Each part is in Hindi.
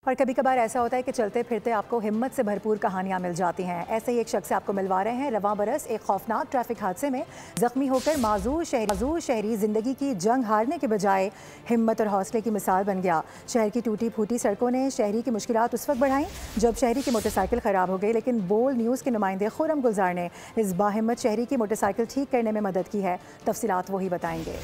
और कभी कभार ऐसा होता है कि चलते फिरते आपको हिम्मत से भरपूर कहानियां मिल जाती हैं। ऐसे ही एक शख्स से आपको मिलवा रहे हैं। रवां बरस एक खौफनाक ट्रैफिक हादसे में जख्मी होकर माजूर शहरी जिंदगी की जंग हारने के बजाय हिम्मत और हौसले की मिसाल बन गया। शहर की टूटी फूटी सड़कों ने शहरी की मुश्किलात उस वक्त बढ़ाई जब शहरी की मोटरसाइकिल ख़राब हो गई, लेकिन बोल न्यूज़ के नुमाइंदे खुरम गुलजार ने इस बाहिम्मत शहरी की मोटरसाइकिल ठीक करने में मदद की है। तफसीलात वही बताएंगे।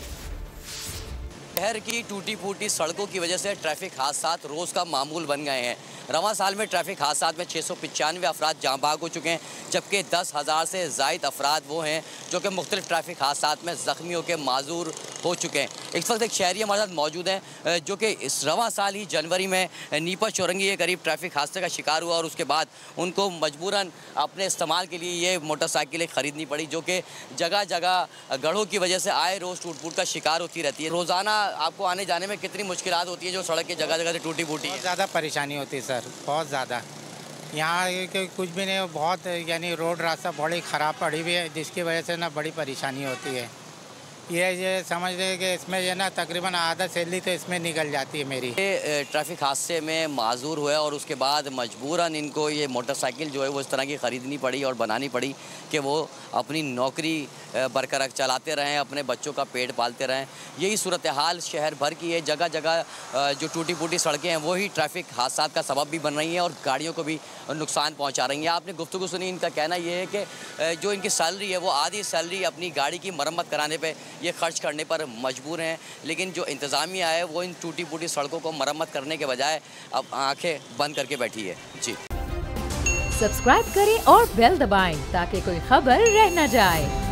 शहर की टूटी फूटी सड़कों की वजह से ट्रैफिक हादसात रोज़ का मामूल बन गए हैं। रवां साल में ट्रैफिक हादसात में 695 अफराद जाँ भाग हो चुके हैं, जबकि 10,000 से ज़ायद अफराद वो हैं जो कि मुख्तलिफ ट्रैफिक हादसात में ज़ख्मी होकर माजूर हो चुके हैं। इस वक्त एक शहरी हमारे साथ मौजूद हैं जो कि इस रवां साल ही जनवरी में नीपा चौरंगी के करीब ट्रैफिक हादसे का शिकार हुआ और उसके बाद उनको मजबूरन अपने इस्तेमाल के लिए ये मोटरसाइकिलें ख़रीदनी पड़ी, जो कि जगह जगह गढ़ों की वजह से आए रोज़ टूट फूट का शिकार होती रहती है। रोज़ाना आपको आने जाने में कितनी मुश्किलात होती है जो सड़क की जगह जगह से टूटी फूटी है? ज़्यादा परेशानी होती है सर, बहुत ज़्यादा। यहाँ कुछ भी नहीं, बहुत यानी रोड रास्ता बड़ी ख़राब पड़ी हुई है, जिसकी वजह से ना बड़ी परेशानी होती है। ये समझ रहे कि इसमें ये ना तकरीबन आधा सैलरी तो इसमें निकल जाती है मेरी। ये ट्रैफिक हादसे में माजूर हुआ और उसके बाद मजबूरन इनको ये मोटरसाइकिल जो है वो इस तरह की ख़रीदनी पड़ी और बनानी पड़ी कि वो अपनी नौकरी बरकरार चलाते रहें, अपने बच्चों का पेट पालते रहें। यही सूरत हाल शहर भर की है। जगह जगह जो टूटी फूटी सड़कें हैं वही ट्रैफिक हादसात का सबब भी बन रही हैं और गाड़ियों को भी नुकसान पहुँचा रही हैं। आपने गुफ्तगू सुनी, इनका कहना ये है कि जो इनकी सैलरी है वो आधी सैलरी अपनी गाड़ी की मरम्मत कराने पर ये खर्च करने पर मजबूर हैं, लेकिन जो इंतज़ामिया है वो इन टूटी फूटी सड़कों को मरम्मत करने के बजाय अब आंखें बंद करके बैठी है। जी, सब्सक्राइब करें और बेल दबाएं ताकि कोई खबर रह न जाए।